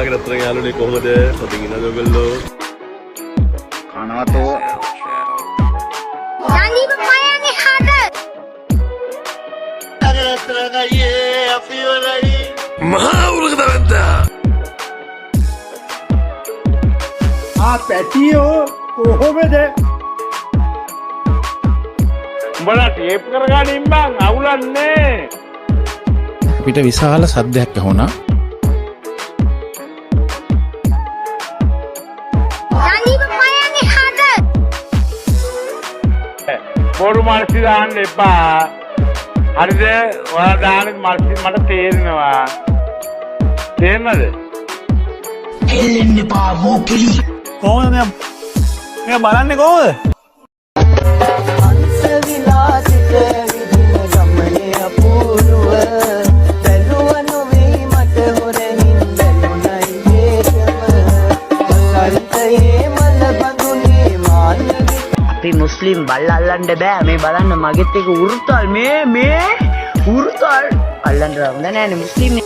බලාගෙන අතර යාළුවනේ කොහමද? හොඳින් ඉන්නද ඔයගොල්ලෝ? කනවතෝ Jangan payang hada. මහා උලකදවන්ත. පැටියෝ කොහොමද? උඹලා ටේප් කරගනින් බං අවුලන්නේ. අපිට විශාල සද්දයක් ඇහුණා. Jangan payang hada. බොරු මල්සි දාන්න එපා. හරිද? ඔයාලා දාන මල්සි මට තේරෙනවා. තේරෙනවද? කොහොමද මෙයා බලන්නේ කොහොමද? අපි මුස්ලිම් බල්ල අල්ලන්න බෑ මේ බලන්න මගෙත් එක උරුතල් මේ උරුතල් අල්ලන්න හොඳ නෑනේ මුස්ලිම් නේ